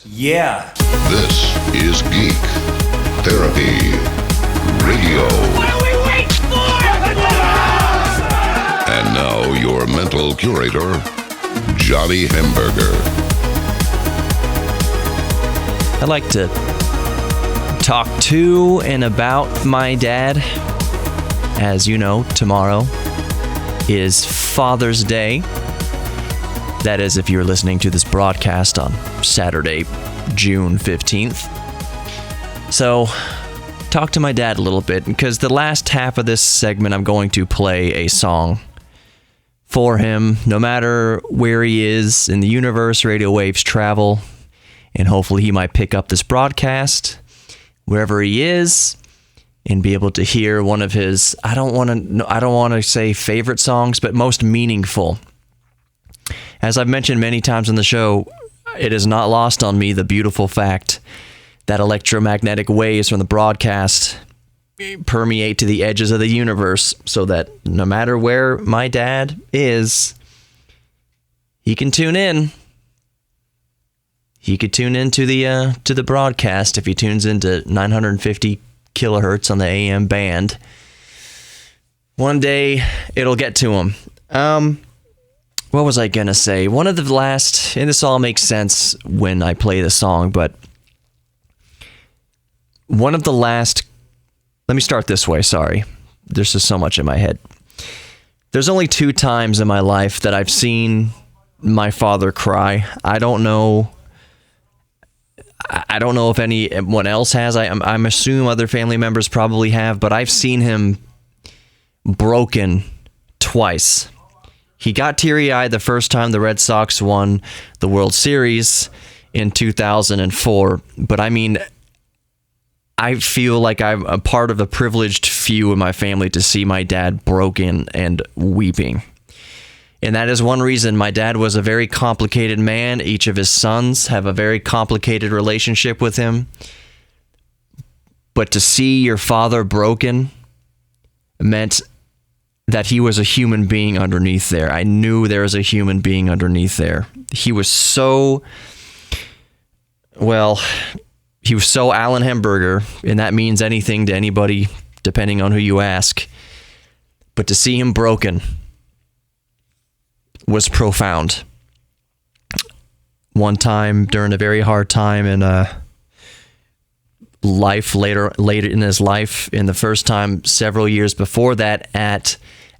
Yeah. This is Geek Therapy Radio. What are we waiting for? And now your mental curator, Johnny Hamburger. I'd like to talk to and about my dad. As you know, tomorrow is Father's Day. That is, if you're listening to this broadcast on Saturday, June 15th. So, talk to my dad a little bit, because the last half of this segment, I'm going to play a song for him, no matter where he is in the universe. Radio waves travel, and hopefully he might pick up this broadcast wherever he is and be able to hear one of his, I don't want to say favorite songs, but most meaningful. As I've mentioned many times on the show, it is not lost on me the beautiful fact that electromagnetic waves from the broadcast permeate to the edges of the universe, so that no matter where my dad is, he can tune in. He could tune into the broadcast if he tunes into 950 kilohertz on the AM band. One day it'll get to him. What was I going to say? One of the last, and this all makes sense when I play the song, but one of the last, let me start this way, sorry. There's just so much in my head. There's only 2 times in my life that I've seen my father cry. I don't know if anyone else has. I'm assume other family members probably have, but I've seen him broken twice. He got teary-eyed the first time the Red Sox won the World Series in 2004. But I mean, I feel like I'm a part of a privileged few in my family to see my dad broken and weeping. And that is one reason. My dad was a very complicated man. Each of his sons have a very complicated relationship with him. But to see your father broken meant that he was a human being underneath there. I knew there was a human being underneath there. He was so Alan Hamburger, and that means anything to anybody, depending on who you ask. But to see him broken was profound. One time during a very hard time in life, later in his life, and the first time several years before that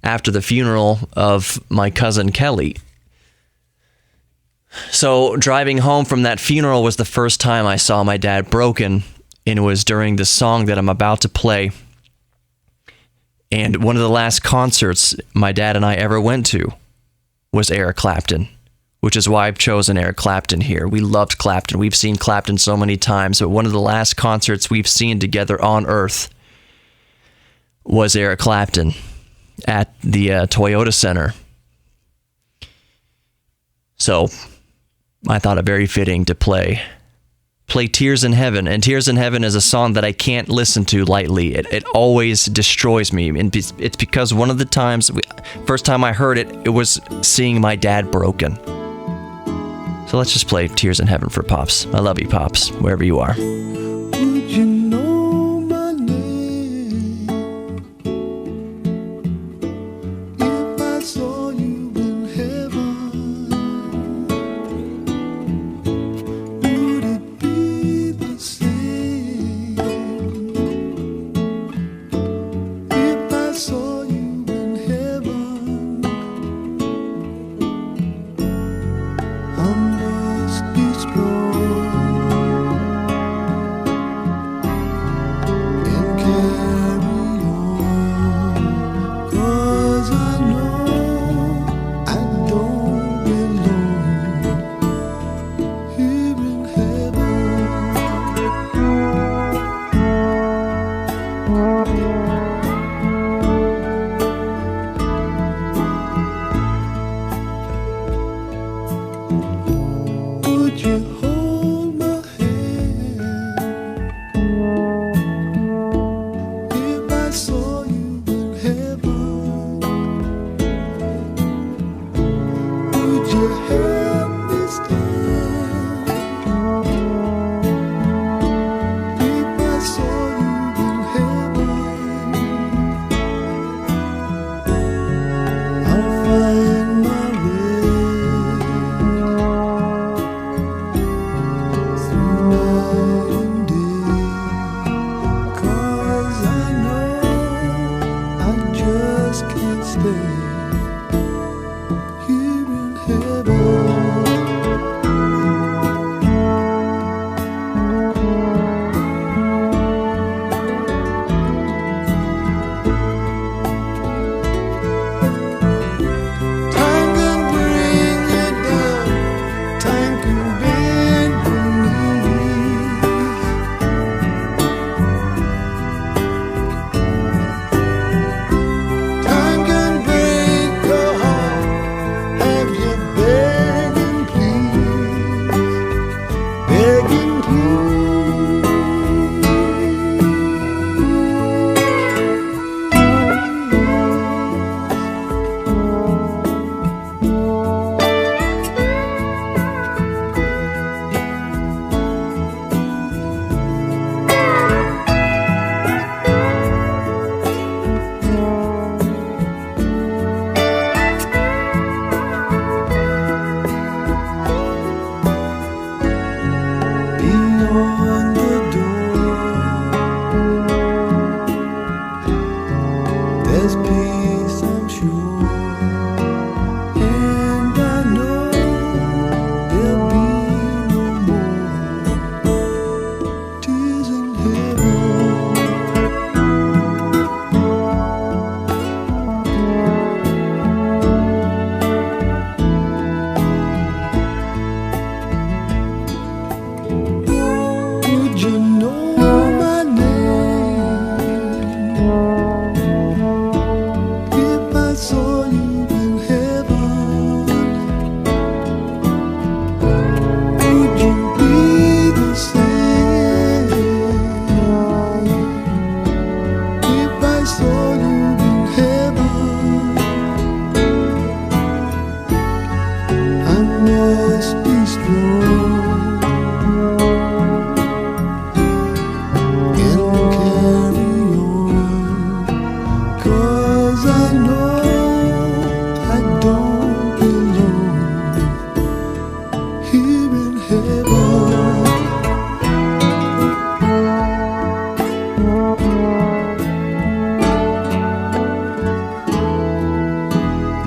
after the funeral of my cousin Kelly. So driving home from that funeral was the first time I saw my dad broken, and it was during the song that I'm about to play. And one of the last concerts my dad and I ever went to was Eric Clapton, which is why I've chosen Eric Clapton here. We loved Clapton. We've seen Clapton so many times, but one of the last concerts we've seen together on Earth was Eric Clapton at the Toyota Center. So I thought it very fitting to play Tears in Heaven. And Tears in Heaven is a song that I can't listen to lightly. It always destroys me. And it's because one of the times, first time I heard it, it was seeing my dad broken. So let's just play Tears in Heaven for Pops. I love you, Pops, wherever you are. Would you know my name if I saw you in heaven? Would it be the same if I saw you in heaven? I must be strong.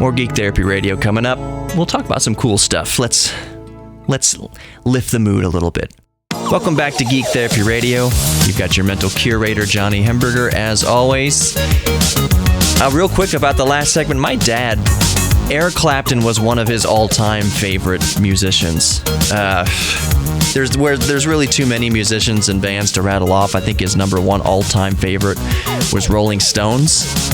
More Geek Therapy Radio coming up. We'll talk about some cool stuff. Let's lift the mood a little bit. Welcome back to Geek Therapy Radio. You've got your mental curator, Johnny Hemberger, as always. Real quick about the last segment. My dad, Eric Clapton, was one of his all-time favorite musicians. There's really too many musicians and bands to rattle off. I think his number one all-time favorite was Rolling Stones.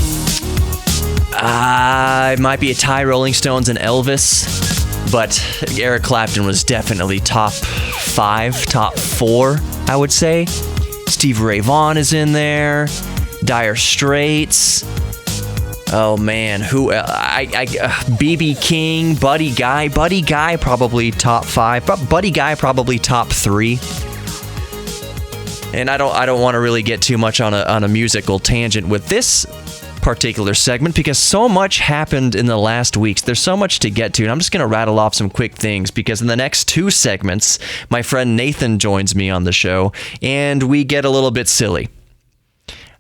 It might be a tie, Rolling Stones and Elvis, but Eric Clapton was definitely top 5, top 4, I would say. Stevie Ray Vaughan is in there. Dire Straits. Oh man, who? B.B. King, Buddy Guy probably top 5, but Buddy Guy probably top 3. And I don't want to really get too much on a musical tangent with this particular segment because so much happened in the last weeks. There's so much to get to, and I'm just going to rattle off some quick things because in the next 2 segments, my friend Nathan joins me on the show, and we get a little bit silly.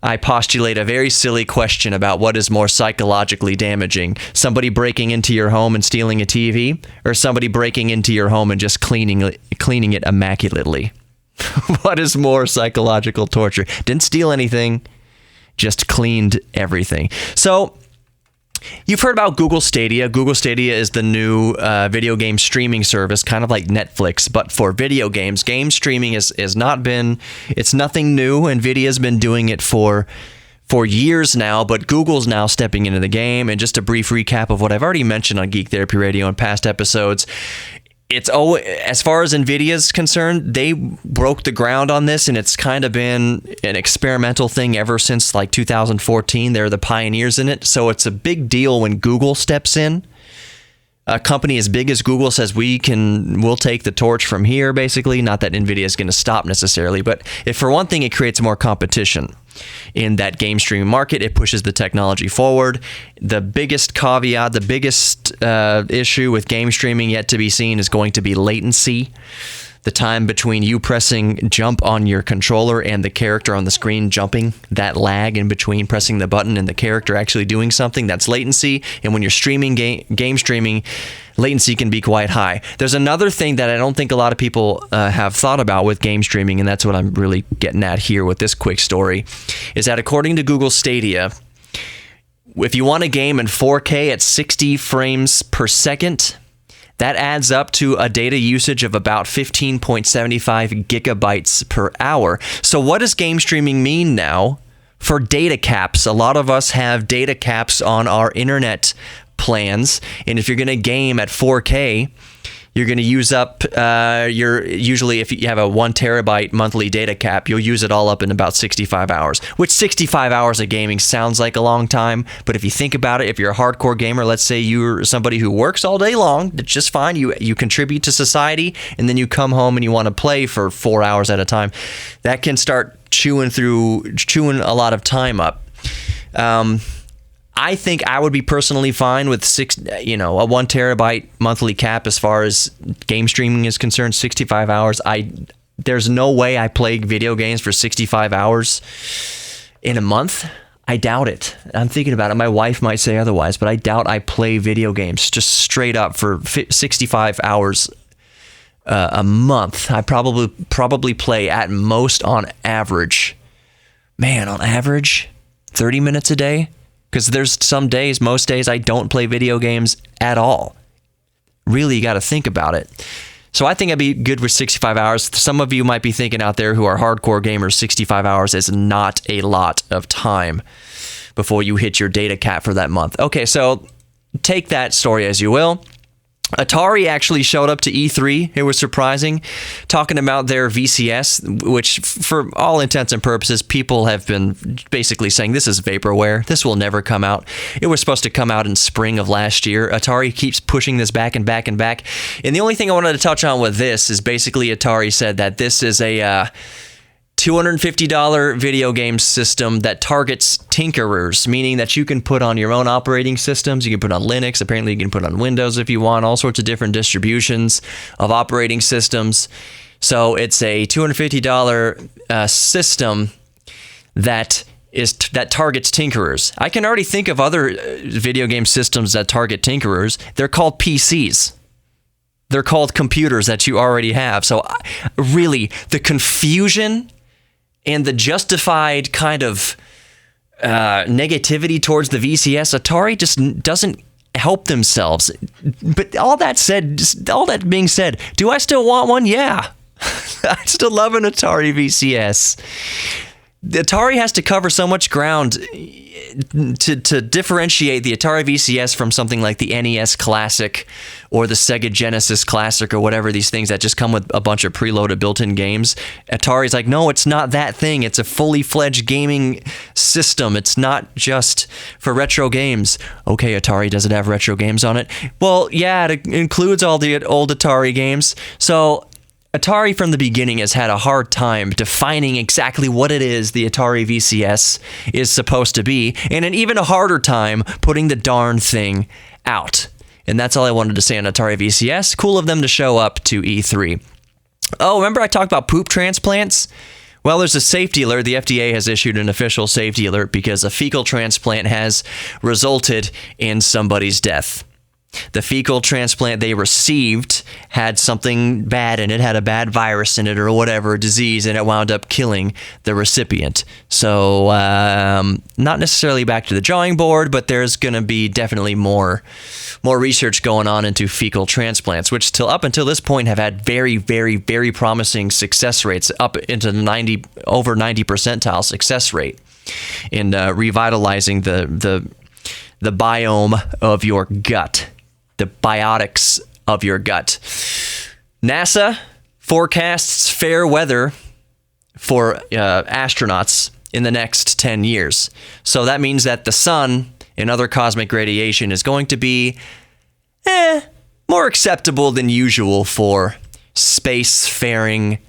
I postulate a very silly question about what is more psychologically damaging, somebody breaking into your home and stealing a TV, or somebody breaking into your home and just cleaning it immaculately. What is more psychological torture? Didn't steal anything, just cleaned everything. So, you've heard about Google Stadia. Google Stadia is the new video game streaming service, kind of like Netflix, but for video games. Game streaming has not been, it's nothing new. NVIDIA's been doing it for years now, but Google's now stepping into the game. And just a brief recap of what I've already mentioned on Geek Therapy Radio in past episodes. As far as NVIDIA's concerned, they broke the ground on this, and it's kind of been an experimental thing ever since like 2014. They're the pioneers in it, so it's a big deal when Google steps in. A company as big as Google says we'll take the torch from here, basically. Not that NVIDIA is going to stop necessarily, but if for one thing, it creates more competition in that game streaming market. It pushes the technology forward. The biggest caveat, the biggest issue with game streaming yet to be seen is going to be latency. The time between you pressing jump on your controller and the character on the screen jumping, that lag in between pressing the button and the character actually doing something, that's latency. And when you're streaming game streaming, latency can be quite high. There's another thing that I don't think a lot of people have thought about with game streaming, and that's what I'm really getting at here with this quick story, is that according to Google Stadia, if you want a game in 4K at 60 frames per second, that adds up to a data usage of about 15.75 gigabytes per hour. So what does game streaming mean now for data caps? A lot of us have data caps on our internet plans, and if you're going to game at 4K, you're going to use up usually if you have a 1 terabyte monthly data cap, you'll use it all up in about 65 hours, which 65 hours of gaming sounds like a long time. But if you think about it, if you're a hardcore gamer, let's say you're somebody who works all day long, that's just fine. You contribute to society, and then you come home and you want to play for 4 hours at a time. That can start chewing a lot of time up. I think I would be personally fine with a 1 terabyte monthly cap as far as game streaming is concerned. 65 hours. There's no way I play video games for 65 hours in a month. I doubt it. I'm thinking about it. My wife might say otherwise, but I doubt I play video games just straight up for 65 hours a month. I probably play at most on average 30 minutes a day. Because there's most days I don't play video games at all. Really, you got to think about it. So I think I'd be good with 65 hours. Some of you might be thinking out there who are hardcore gamers, 65 hours is not a lot of time before you hit your data cap for that month. Okay, so take that story as you will. Atari actually showed up to E3. It was surprising, talking about their VCS, which for all intents and purposes, people have been basically saying this is vaporware. This will never come out. It was supposed to come out in spring of last year. Atari keeps pushing this back and back and back. And the only thing I wanted to touch on with this is basically Atari said that this is a $250 video game system that targets tinkerers, meaning that you can put on your own operating systems. You can put on Linux. Apparently, you can put on Windows if you want, all sorts of different distributions of operating systems. So it's a $250 system that that targets tinkerers. I can already think of other video game systems that target tinkerers. They're called PCs. They're called computers that you already have. So really, the confusion and the justified kind of negativity towards the VCS, Atari just doesn't help themselves. But all that being said, do I still want one? Yeah. I still love an Atari VCS. The Atari has to cover so much ground to differentiate the Atari VCS from something like the NES Classic or the Sega Genesis Classic or whatever, these things that just come with a bunch of preloaded built-in games. Atari's like, no, it's not that thing. It's a fully fledged gaming system. It's not just for retro games. Okay, Atari, does it have retro games on it? Well, yeah, it includes all the old Atari games. So Atari from the beginning has had a hard time defining exactly what it is the Atari VCS is supposed to be, and an even harder time putting the darn thing out. And that's all I wanted to say on Atari VCS. Cool of them to show up to E3. Oh, remember I talked about poop transplants? Well, there's a safety alert. The FDA has issued an official safety alert because a fecal transplant has resulted in somebody's death. The fecal transplant they received had something bad in it, had a bad virus in it or whatever, disease, and it wound up killing the recipient. So, not necessarily back to the drawing board, but there's going to be definitely more research going on into fecal transplants, which up until this point have had very, very, very promising success rates, up into the over 90 percentile success rate in revitalizing the biome of your gut. The biotics of your gut. NASA forecasts fair weather for astronauts in the next 10 years. So that means that the sun and other cosmic radiation is going to be more acceptable than usual for spacefaring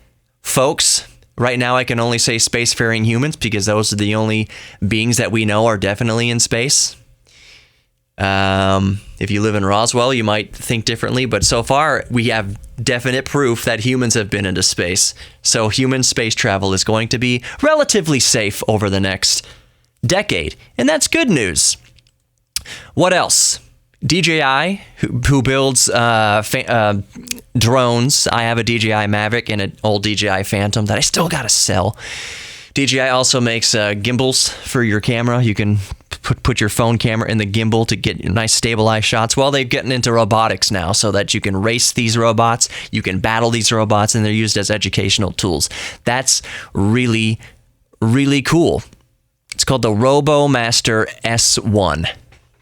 folks. Right now, I can only say spacefaring humans because those are the only beings that we know are definitely in space. If you live in Roswell, you might think differently, but so far we have definite proof that humans have been into space. So human space travel is going to be relatively safe over the next decade, and that's good news. What else? DJI, who builds drones. I have a DJI Mavic and an old DJI Phantom that I still gotta sell. DJI also makes gimbals for your camera. You can put your phone camera in the gimbal to get nice stabilized shots. Well, they're getting into robotics now so that you can race these robots, you can battle these robots, and they're used as educational tools. That's really, really cool. It's called the RoboMaster S1.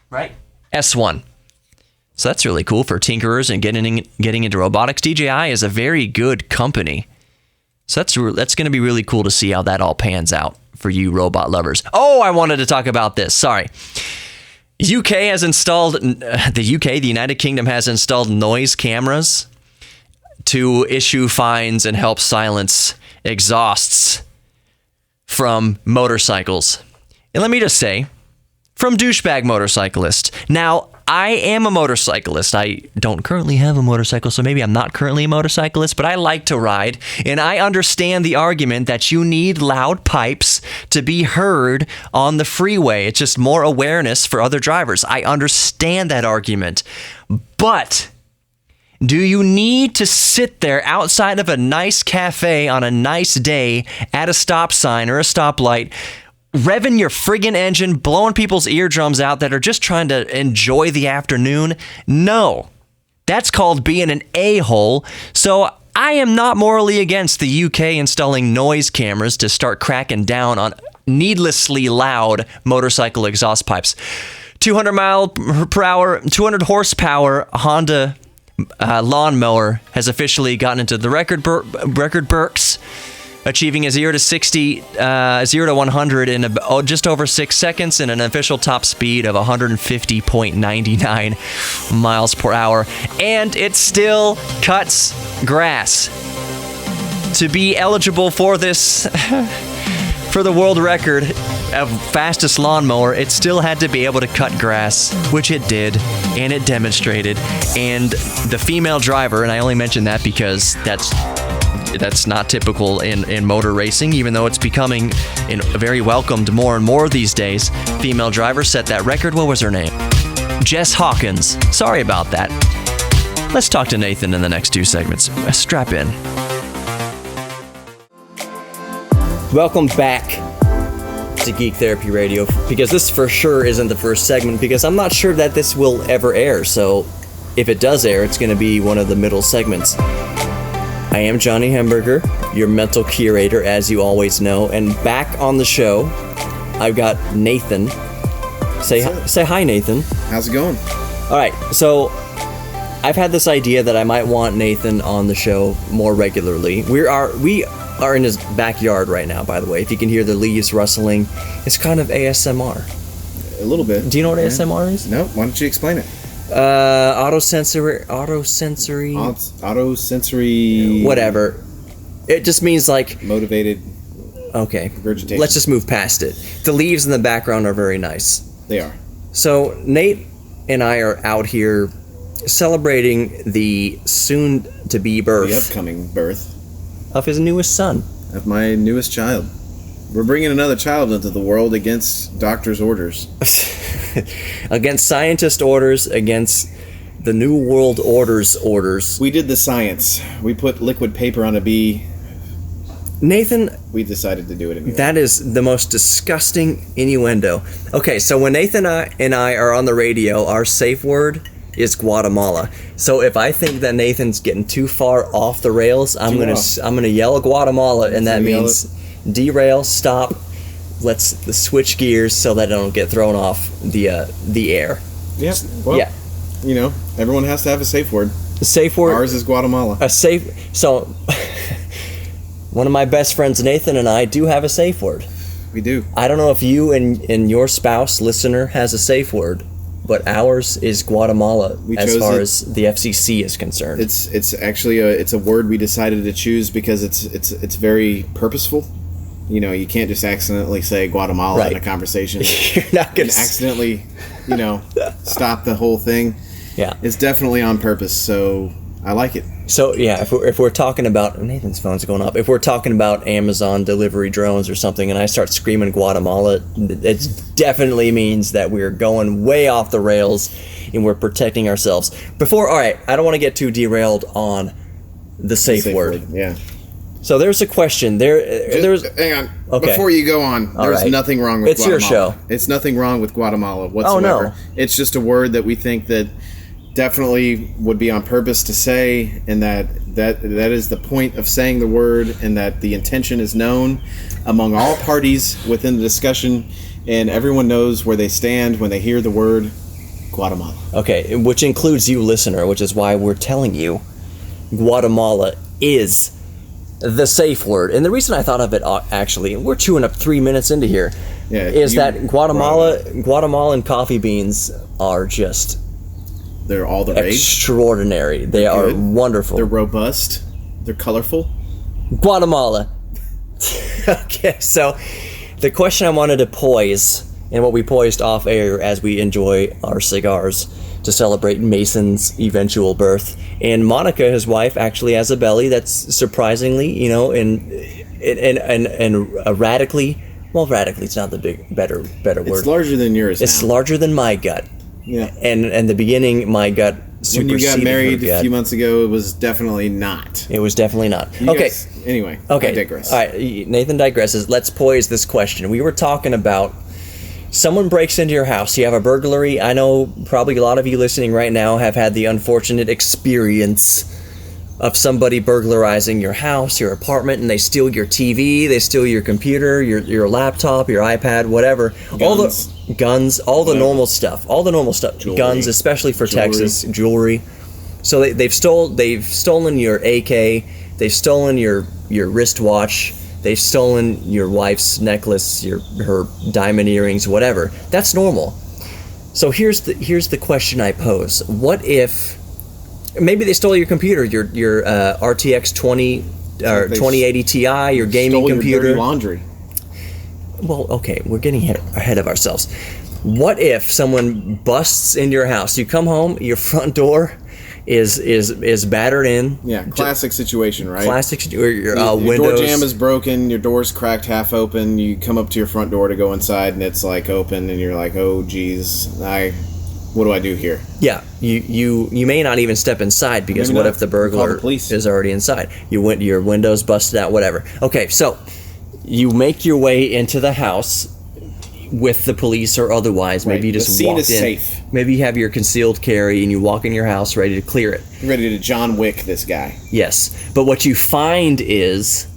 Right? S1. So that's really cool for tinkerers and getting into robotics. DJI is a very good company. So that's going to be really cool to see how that all pans out for you robot lovers. Oh, I wanted to talk about this. Sorry. The United Kingdom has installed noise cameras to issue fines and help silence exhausts from motorcycles. And let me just say, from douchebag motorcyclists. Now, I am a motorcyclist. I don't currently have a motorcycle, so maybe I'm not currently a motorcyclist, but I like to ride, and I understand the argument that you need loud pipes to be heard on the freeway. It's just more awareness for other drivers. I understand that argument, but do you need to sit there outside of a nice cafe on a nice day at a stop sign or a stoplight, revving your friggin' engine, blowing people's eardrums out that are just trying to enjoy the afternoon? No. That's called being an a-hole. So I am not morally against the UK installing noise cameras to start cracking down on needlessly loud motorcycle exhaust pipes. 200 horsepower Honda lawnmower has officially gotten into the record books, achieving a 0 to 100 in just over 6 seconds and an official top speed of 150.99 miles per hour. And it still cuts grass. To be eligible for this, for the world record of fastest lawnmower, it still had to be able to cut grass, which it did, and it demonstrated. And the female driver, and I only mention that because that's That's not typical in motor racing, even though it's becoming very welcomed more and more these days. Female driver set that record. What was her name? Jess Hawkins. Sorry about that. Let's talk to Nathan in the next 2 segments. Strap in. Welcome back to Geek Therapy Radio, because this for sure isn't the first segment, because I'm not sure that this will ever air, so if it does air, it's going to be one of the middle segments. I am Johnny Hamburger, your mental curator, as you always know, and back on the show, I've got Nathan. Say hi, Nathan. How's it going? All right, so I've had this idea that I might want Nathan on the show more regularly. We are in his backyard right now, by the way. If you can hear the leaves rustling, it's kind of ASMR. A little bit. Do you know what ASMR is? No, why don't you explain it? Autosensory, whatever. It just means like motivated. Okay, regurgitation. Let's just move past it. The leaves in the background are very nice. They are. So Nate and I are out here celebrating the soon-to-be birth, the upcoming birth of his newest son, of my newest child. We're bringing another child into the world against doctors' orders. Against scientist orders, against the New World Order's orders. We did the science. We put liquid paper on a bee. Nathan, we decided to do it anyway. That is the most disgusting innuendo. Okay, so when Nathan and I are on the radio, our safe word is Guatemala. So if I think that Nathan's getting too far off the rails, I'm gonna yell Guatemala, and that means derail, stop. Let's switch gears so that I don't get thrown off the air. Yeah. Well, yeah. You know, everyone has to have a safe word. The safe word. Ours is Guatemala. So one of my best friends, Nathan, and I do have a safe word. We do. I don't know if you and your spouse, listener, has a safe word, but ours is Guatemala as far as the FCC is concerned. It's actually a word we decided to choose because it's very purposeful. You know, you can't just accidentally say Guatemala in a conversation. You're not going to accidentally, stop the whole thing. Yeah. It's definitely on purpose, so I like it. So, yeah, if we're talking about... Nathan's phone's going up. If we're talking about Amazon delivery drones or something and I start screaming Guatemala, it definitely means that we're going way off the rails and we're protecting ourselves. All right, I don't want to get too derailed on the safe word. Yeah. So there's a question. There's hang on. Okay. Before you go on, there's nothing wrong with Guatemala. It's your show. It's nothing wrong with Guatemala whatsoever. Oh, no. It's just a word that we think that definitely would be on purpose to say, and that is the point of saying the word, and that the intention is known among all parties within the discussion, and everyone knows where they stand when they hear the word Guatemala. Okay, which includes you, listener, which is why we're telling you Guatemala is the safe word. And the reason I thought of it, actually, and we're chewing up 3 minutes into here, is that Guatemalan coffee beans are just... They're all the rage. Extraordinary. They are wonderful. They're robust. They're colorful. Guatemala. Okay, so the question I wanted to poise, and what we poised off air as we enjoy our cigars to celebrate Mason's eventual birth. And Monica, his wife, actually has a belly that's surprisingly, and radically, well, radically, it's not the better word. It's larger than yours. It's now. larger than my gut. Yeah. And the beginning, my gut superseded. When you got married a few months ago, it was definitely not. It was definitely not. Anyway, okay. I digress. All right, Nathan digresses. Let's poise this question. We were talking about someone breaks into your house. You have a burglary. I know probably a lot of you listening right now have had the unfortunate experience of somebody burglarizing your house, your apartment, and they steal your TV, they steal your computer, your laptop, your iPad, whatever. All the guns, all the normal stuff. Jewelry. Guns, especially for Texas, jewelry. So they've stolen your AK, they've stolen your wristwatch, they've stolen your wife's necklace, her diamond earrings, whatever. That's normal. So here's the question I pose. What if maybe they stole your computer, your RTX 2080 Ti, your gaming computer. Your dirty laundry. Well, okay, we're getting ahead of ourselves. What if someone busts in your house? You come home, your front door is battered in. Yeah, classic situation, right? Classic. Your Your door windows. jamb is broken. Your door's cracked half open. You come up to your front door to go inside, and it's like open, and you're like, "Oh, geez, what do I do here?" Yeah, you may not even step inside because Maybe what not. if the Call burglar the police. is already inside? Your windows busted out, whatever. Okay, so you make your way into the house with the police or otherwise. Right. Maybe you just The scene walked is in. safe. Maybe you have your concealed carry and you walk in your house ready to clear it. You're ready to John Wick this guy. Yes, but what you find is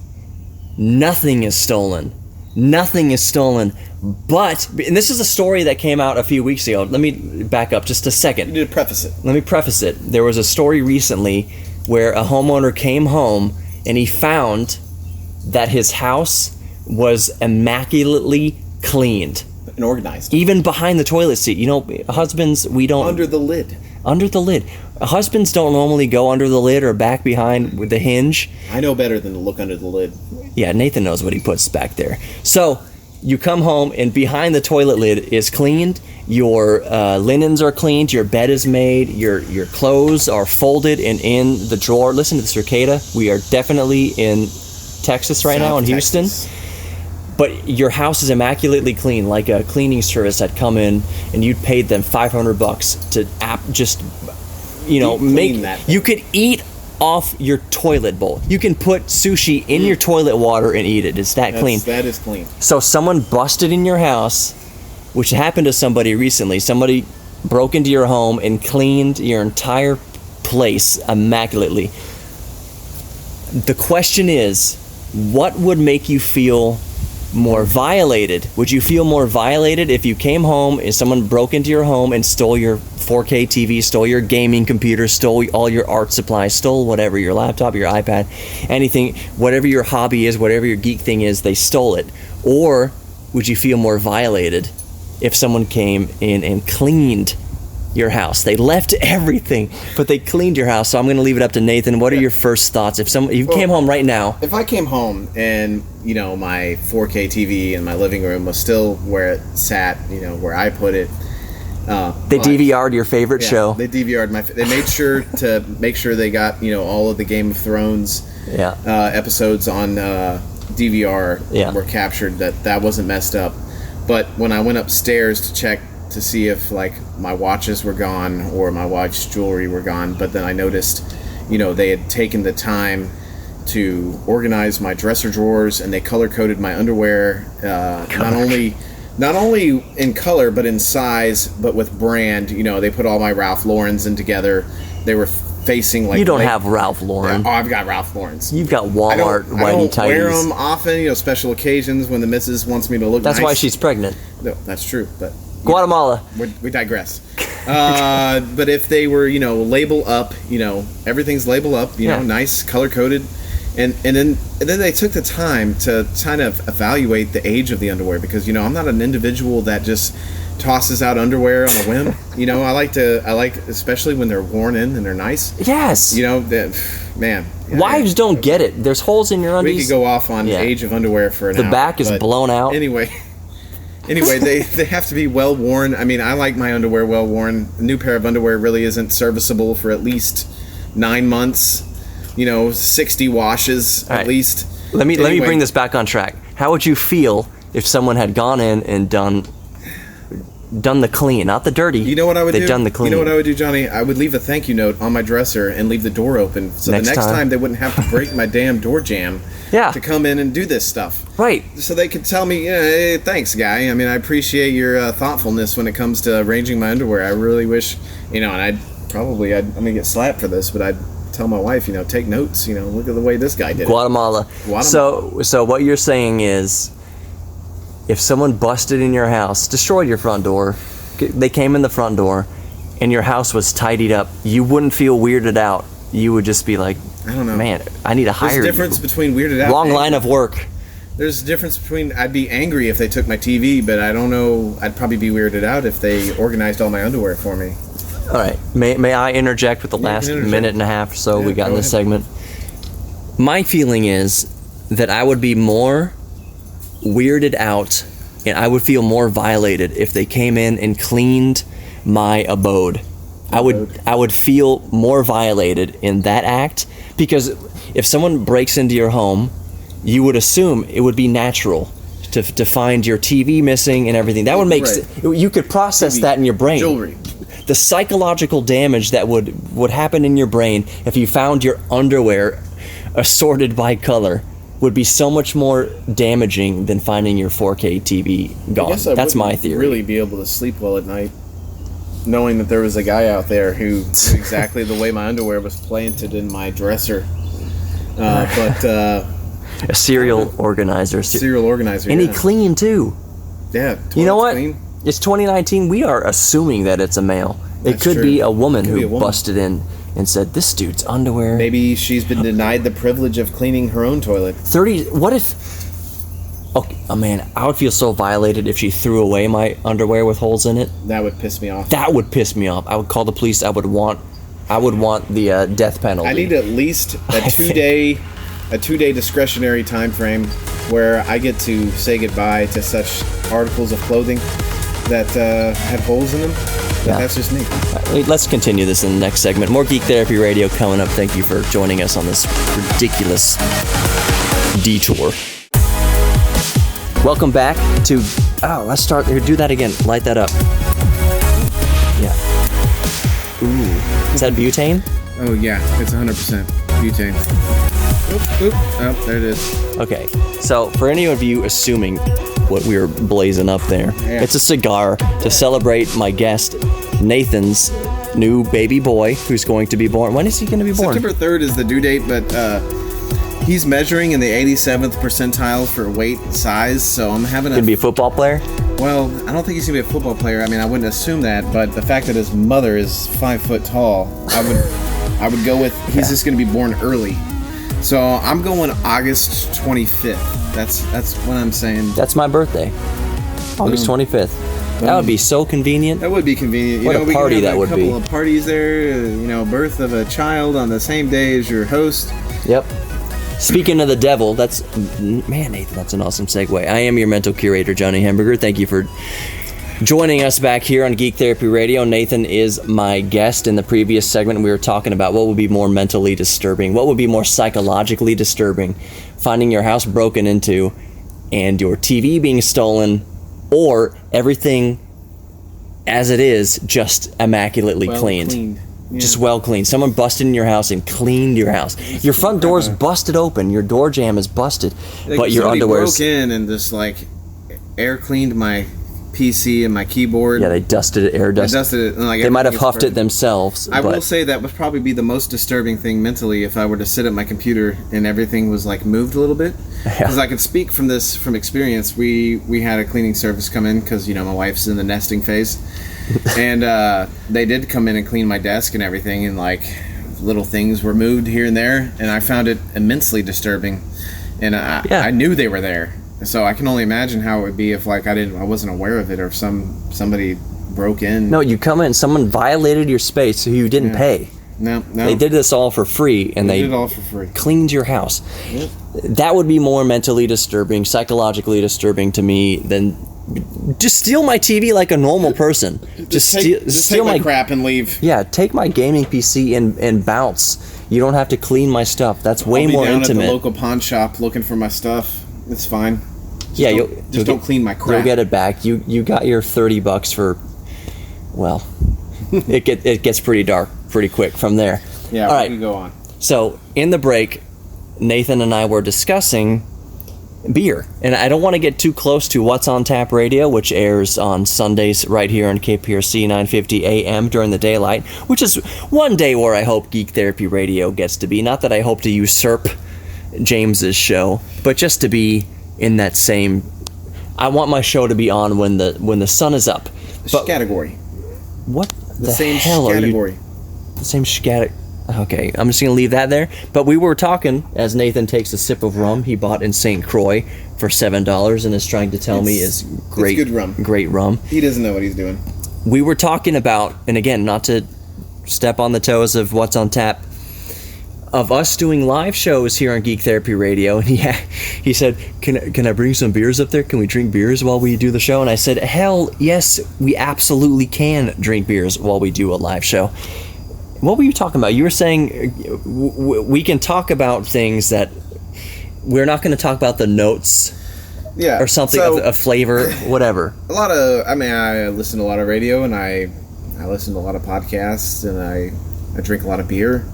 nothing is stolen. Nothing is stolen. But, and this is a story that came out a few weeks ago. Let me back up just a second. You need to preface it. Let me preface it. There was a story recently where a homeowner came home and he found that his house was immaculately cleaned. And organized. Even behind the toilet seat. You know, husbands, we don't... Under the lid. Under the lid. Husbands don't normally go under the lid or back behind with the hinge. I know better than to look under the lid. Yeah, Nathan knows what he puts back there. So, you come home and behind the toilet lid is cleaned. Your linens are cleaned. Your bed is made. Your clothes are folded and in the drawer. Listen to the cicada. We are definitely in Texas right now, in South Houston. Texas. But your house is immaculately clean, like a cleaning service had come in and you'd paid them $500 to just, you know, Deep clean make. that thing. You could eat off your toilet bowl. You can put sushi in your toilet water and eat it. It's that clean. That is clean. So someone busted in your house, which happened to somebody recently. Somebody broke into your home and cleaned your entire place immaculately. The question is, what would make you feel more violated? Would you feel more violated if you came home and someone broke into your home and stole your 4K TV, stole your gaming computer, stole all your art supplies, stole whatever, your laptop, your iPad, anything, whatever your hobby is, whatever your geek thing is, they stole it? Or would you feel more violated if someone came in and cleaned your house? They left everything, but they cleaned your house. So I'm going to leave it up to Nathan. What are your first thoughts if you came home right now? If I came home and, you know, my 4K TV in my living room was still where it sat, you know, where I put it. They DVR'd your favorite show. They DVR'd they made sure to make sure they got, you know, all of the Game of Thrones episodes on DVR were captured, that wasn't messed up. But when I went upstairs to check to see if, like, my watches were gone or my watch jewelry were gone, but then I noticed, you know, they had taken the time to organize my dresser drawers and they color-coded my underwear, not only in color but in size, but with brand. You know, they put all my Ralph Laurens in together. They were facing like... You don't have Ralph Lauren. Oh, I've got Ralph Laurens. You've got Walmart I don't whitey wear tighties. them often, you know, special occasions when the missus wants me to look nice. That's why she's pregnant. No, that's true, but... Guatemala. We digress. But if they were, you know, label up, you know, everything's label up, you know, nice, color-coded. And then they took the time to kind of evaluate the age of the underwear, because, you know, I'm not an individual that just tosses out underwear on a whim. You know, I like especially when they're worn in and they're nice. Yes. You know, man. Wives don't get it. There's holes in your undies. We could go off on age of underwear for an hour. The back is blown out. Anyway, they have to be well worn. I mean, I like my underwear well worn. A new pair of underwear really isn't serviceable for at least 9 months. You know, 60 washes at least. Let me bring this back on track. How would you feel if someone had gone in and done the clean, not the dirty? You know what I would do? They've done the clean. You know what I would do, Johnny? I would leave a thank you note on my dresser and leave the door open, so the next time they wouldn't have to break my damn door jamb to come in and do this stuff. Right. So they could tell me, hey, thanks, guy. I mean, I appreciate your thoughtfulness when it comes to arranging my underwear. I really wish, you know, and I'm going to get slapped for this, but I'd tell my wife, you know, take notes, you know, look at the way this guy did Guatemala. it. So what you're saying is, if someone busted in your house, destroyed your front door, they came in the front door, and your house was tidied up, you wouldn't feel weirded out. You would just be like, I don't know, man, I need to hire you. There's a difference between weirded out. Long line of work. There's a difference between, I'd be angry if they took my TV, but I don't know, I'd probably be weirded out if they organized all my underwear for me. All right. May I interject with the last minute and a half or so we got in this segment? My feeling is that I would be more weirded out and I would feel more violated if they came in and cleaned my abode. I would feel more violated in that act, because if someone breaks into your home, you would assume it would be natural to find your TV missing and everything. That would make you could process that in your brain. Jewelry. The psychological damage that would happen in your brain if you found your underwear assorted by color would be so much more damaging than finding your 4K TV gone. That's my theory. Really be able to sleep well at night, knowing that there was a guy out there who knew exactly the way my underwear was planted in my dresser. A serial organizer. Serial organizer. And he clean too. Yeah. You know what? Clean. It's 2019. We are assuming that it's a male. It could be a woman who busted in and said, "This dude's underwear." Maybe she's been denied the privilege of cleaning her own toilet. What if? Okay, oh man, I would feel so violated if she threw away my underwear with holes in it. That would piss me off. That would piss me off. I would call the police. I would want the death penalty. I need at least a 2-day discretionary time frame where I get to say goodbye to such articles of clothing that had holes in them. That's just me. Let's continue this in the next segment. More Geek Therapy Radio coming up. Thank you for joining us on this ridiculous detour. Welcome back to... Oh, let's start here. Do that again. Light that up. Yeah. Ooh. Is that butane? Oh, yeah. It's 100% butane. Oop. Oh, there it is. Okay. So, for any of you assuming what we were blazing up there, it's a cigar to celebrate my guest, Nathan's new baby boy, who's going to be born. When is he going to be born? September 3rd is the due date, but he's measuring in the 87th percentile for weight and size, so I'm having Gonna be a football player? Well, I don't think he's going to be a football player. I mean, I wouldn't assume that, but the fact that his mother is 5 foot tall, I would go with he's just going to be born early. So I'm going August 25th. That's what I'm saying. That's my birthday. August 25th. That would be so convenient. That would be convenient. What a party that would be. A couple of parties there. Birth of a child on the same day as your host. Yep. Speaking of the devil, man, Nathan, that's an awesome segue. I am your mental curator, Johnny Hamburger. Thank you for joining us back here on Geek Therapy Radio. Nathan is my guest. In the previous segment, we were talking about what would be more mentally disturbing, what would be more psychologically disturbing, finding your house broken into and your TV being stolen, or everything as it is just immaculately cleaned. Yeah. Just well cleaned. Someone busted in your house and cleaned your house. Your front door's busted open. Your door jamb is busted, but your underwear's... broke in and just air cleaned my PC and my keyboard. Yeah, they dusted it, air dusted it. And, they might have huffed it themselves. I will say that would probably be the most disturbing thing mentally if I were to sit at my computer and everything was moved a little bit. Because I can speak from experience. We had a cleaning service come in because my wife's in the nesting phase, and they did come in and clean my desk and everything, and little things were moved here and there, and I found it immensely disturbing, and I knew they were there. So I can only imagine how it would be if I wasn't aware of it, or if somebody broke in. No, you come in, someone violated your space, so you didn't pay. No. They did this all for free, and they did it all for free. Cleaned your house. Yep. That would be more mentally disturbing, psychologically disturbing to me than just steal my TV like a normal person. Just steal my crap and leave. Yeah, take my gaming PC and bounce. You don't have to clean my stuff. That's way more intimate. I'll be down at the local pawn shop looking for my stuff. It's fine. Don't clean my crap. You'll get it back. You got your $30 for, well, it gets pretty dark pretty quick from there. Yeah, all right. We can go on. So in the break, Nathan and I were discussing beer, and I don't want to get too close to What's on Tap Radio, which airs on Sundays right here on KPRC 950 AM during the daylight, which is one day where I hope Geek Therapy Radio gets to be. Not that I hope to usurp James's show, but just to be in that same... I want my show to be on when the sun is up. Category. What the same hell category. Are you? The same category. Okay, I'm just going to leave that there. But we were talking, as Nathan takes a sip of rum he bought in St. Croix for $7 and is trying to tell me is great, it's good rum. Great rum. He doesn't know what he's doing. We were talking about, and again, not to step on the toes of What's on Tap, of us doing live shows here on Geek Therapy Radio, and he said, "Can I bring some beers up there? Can we drink beers while we do the show?" And I said, "Hell yes, we absolutely can drink beers while we do a live show." What were you talking about? You were saying we can talk about things that we're not going to talk about the notes. Yeah, or something so, of flavor, whatever. I listen to a lot of radio, and I listen to a lot of podcasts, and I drink a lot of beer.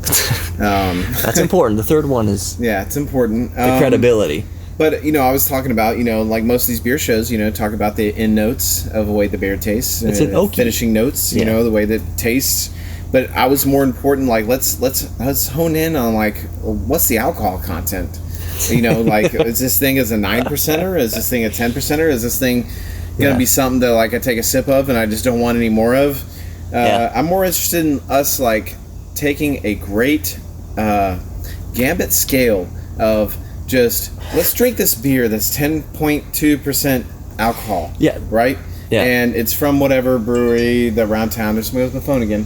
That's important. The third one is it's important. The credibility. But I was talking about like most of these beer shows, talk about the end notes of the way the beer tastes, it's an oaky. Finishing notes, the way that it tastes. But I was more important, like let's hone in on like what's the alcohol content. Like, is this thing as a 9%er? Is this thing a 10%er? Is this thing going to be something that, like, I take a sip of and I just don't want any more of? I'm more interested in us, like, taking a great gambit scale of just, let's drink this beer that's 10.2% alcohol. Yeah. Right? Yeah. And it's from whatever brewery that around town. There's somebody with my phone again.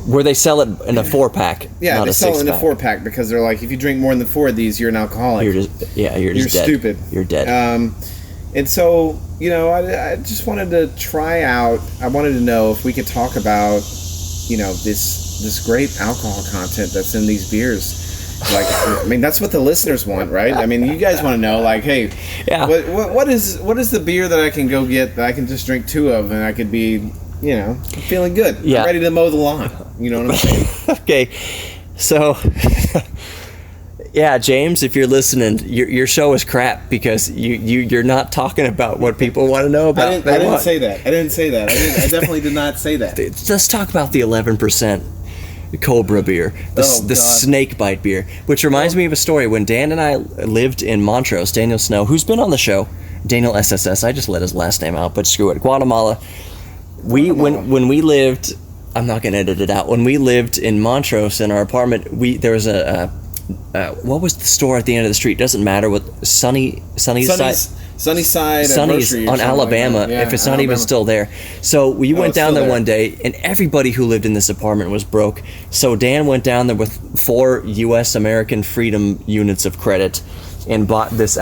Where they sell it in a 4-pack. Yeah, not they a sell it in a 6-pack. 4-pack because they're like, if you drink more than 4 of these, you're an alcoholic. You're just You're dead. stupid. You're dead. And so, I just wanted to try out. I wanted to know if we could talk about, this great alcohol content that's in these beers. Like, that's what the listeners want, right? You guys want to know, like, hey, what is the beer that I can go get that I can just drink 2 of and I could be, feeling good. Yeah. I'm ready to mow the lawn. You know what I'm saying? Okay, so James, if you're listening, your show is crap because you're not talking about what people want to know about. I didn't say that. I definitely did not say that. Let's talk about the 11% Cobra beer, the snake bite beer, which reminds me of a story when Dan and I lived in Montrose. Daniel Snow, who's been on the show, Daniel SSS. I just let his last name out, but screw it. Guatemala. When we lived. I'm not going to edit it out. When we lived in Montrose in our apartment, there was what was the store at the end of the street? Doesn't matter. What Sunnyside Sunny's on Alabama. Like if it's not even still there. So we went down there one day, and everybody who lived in this apartment was broke. So Dan went down there with 4 U.S. American Freedom units of credit, and bought this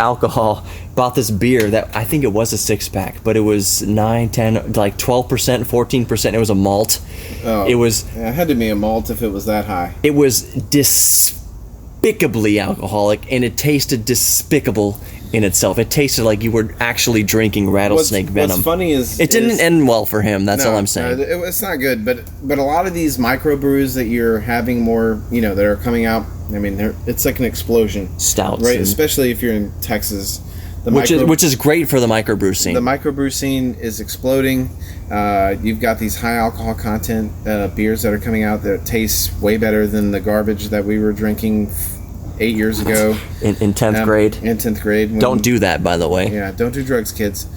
beer that I think it was a 6-pack, but it was 9, 10, like 12%, 14%. It was a malt. Oh, it had to be a malt if it was that high. It was despicably alcoholic, and it tasted despicable in itself. It tasted like you were actually drinking rattlesnake venom. What's funny is it didn't end well for him. That's all I'm saying. It's not good, but a lot of these microbrews that you're having more, that are coming out. It's like an explosion. Stouts, right? Especially if you're in Texas. Which is great for the microbrew scene. The microbrew scene is exploding. You've got these high alcohol content beers that are coming out that taste way better than the garbage that we were drinking 8 years ago. In 10th grade. In 10th grade. Don't do that, by the way. Yeah, don't do drugs, kids.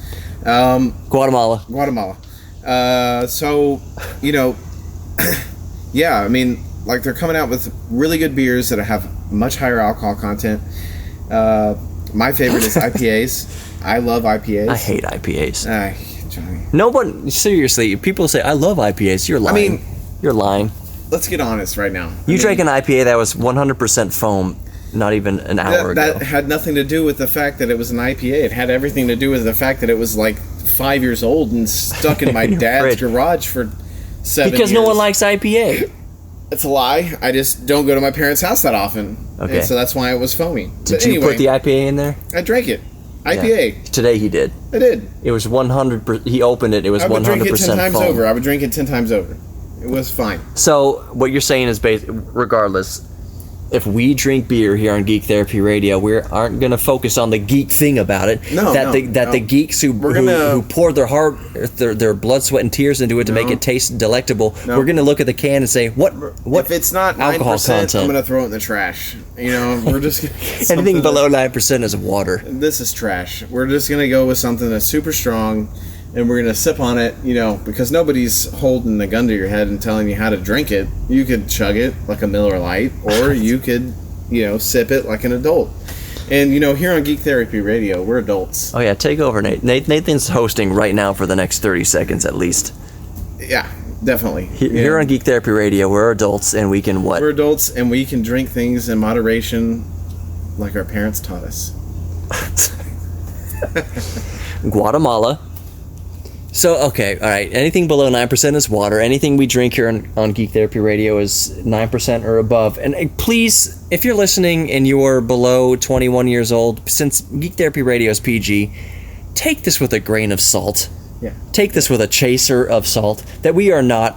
Guatemala. So, like they're coming out with really good beers that have much higher alcohol content. My favorite is IPAs. I love IPAs. I hate IPAs. Johnny. No one, seriously, people say, I love IPAs. You're lying. You're lying. Let's get honest right now. You drank an IPA that was 100% foam not even an hour ago. That had nothing to do with the fact that it was an IPA. It had everything to do with the fact that it was like 5 years old and stuck in my dad's garage for 7 years. Because no one likes IPA. It's a lie. I just don't go to my parents' house that often. Okay. And so that's why it was foamy. Did you put the IPA in there? I drank it. IPA. Yeah. Today he did. I did. It was 100%. He opened it. It was 100% foam. I would drink it 10 times over. I would drink it 10 times over. It was fine. So what you're saying is, regardless, if we drink beer here on Geek Therapy Radio, we aren't going to focus on the geek thing about it. The geeks who pour their heart, their blood, sweat, and tears into it to make it taste delectable. We're going to look at the can and say, what if it's not alcohol 9%, content? I'm going to throw it in the trash. We're just anything below 9% is water. This is trash. We're just going to go with something that's super strong. And we're going to sip on it, because nobody's holding a gun to your head and telling you how to drink it. You could chug it like a Miller Lite, or you could, sip it like an adult. And, here on Geek Therapy Radio, we're adults. Oh, yeah, take over, Nate. Nathan's hosting right now for the next 30 seconds at least. Yeah. Definitely. Here on Geek Therapy Radio, we're adults and we can what? We're adults and we can drink things in moderation like our parents taught us. Guatemala. So, okay, all right. Anything below 9% is water. Anything we drink here on Geek Therapy Radio is 9% or above. And please, if you're listening and you're below 21 years old, since Geek Therapy Radio is PG, take this with a grain of salt. Yeah. Take this with a chaser of salt. That we are not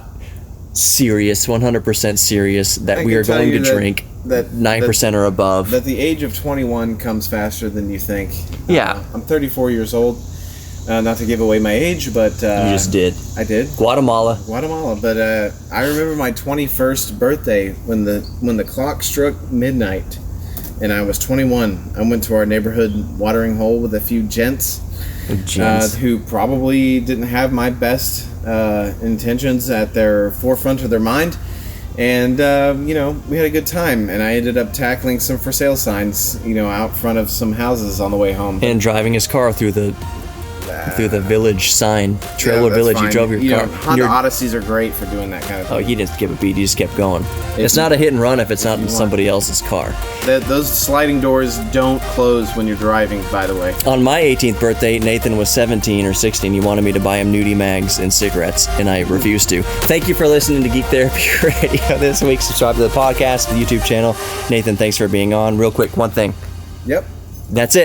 serious, 100% serious, that I we can are tell going to you drink 9% or above. That the age of 21 comes faster than you think. Yeah. I'm 34 years old. Not to give away my age, but... you just did. I did. Guatemala. But I remember my 21st birthday when the clock struck midnight and I was 21. I went to our neighborhood watering hole with a few gents. Who probably didn't have my best intentions at their forefront of their mind. And, we had a good time. And I ended up tackling some for sale signs, out front of some houses on the way home. And driving his car through the village sign. Trailer that's Village, fine. you drove your car. Honda Odysseys are great for doing that kind of thing. Oh, you didn't skip a beat, you just kept going. It's not a hit and run if it's not in somebody else's car. Those sliding doors don't close when you're driving, by the way. On my 18th birthday, Nathan was 17 or 16. He wanted me to buy him nudie mags and cigarettes, and I refused to. Thank you for listening to Geek Therapy Radio this week. Subscribe to the podcast, the YouTube channel. Nathan, thanks for being on. Real quick, one thing. Yep. That's it.